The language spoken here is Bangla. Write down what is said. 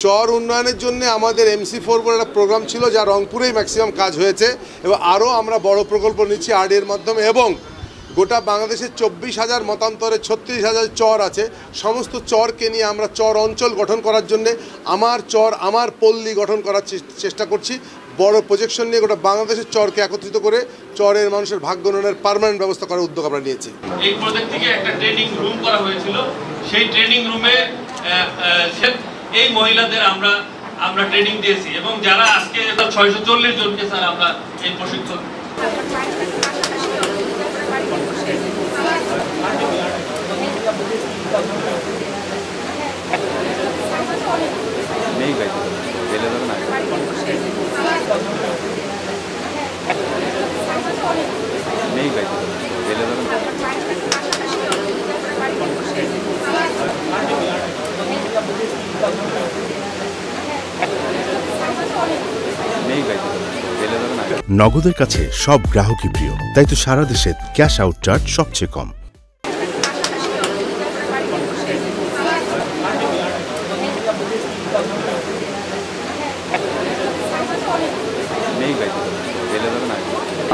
চর উন্নয়নের জন্য আমাদের MC4 বলে একটা প্রোগ্রাম ছিল, যা রংপুরেই ম্যাক্সিমাম কাজ হয়েছে এবং আরও আমরা বড় প্রকল্প নিচ্ছি RD এর মাধ্যমে। এবং গোটা বাংলাদেশে 24,000 মতান্তরে 36,000 চর আছে। সমস্ত চরকে নিয়ে আমরা চর অঞ্চল গঠন করার জন্য আমার চর আমার পল্লী গঠন করার চেষ্টা করছি। বড় প্রজেকশন নিয়ে গোটা বাংলাদেশের চরকে একত্রিত করে চরের মানুষের ভাগ্য উন্নয়নের পার্মানেন্ট ব্যবস্থা করার উদ্যোগ আমরা নিয়েছি। এই প্রজেক্ট থেকে একটা ট্রেনিং রুম করা হয়েছিল। সেই ট্রেনিং রুমে এই মহিলাদের আমরা ট্রেনিং দিয়েছি এবং যারা আজকে 640 জনকে স্যার আমরা এই প্রশিক্ষণ নগদের কাছে সব গ্রাহকই প্রিয়, তাই তো সারা দেশে ক্যাশ আউট চার্জ সবচেয়ে কম।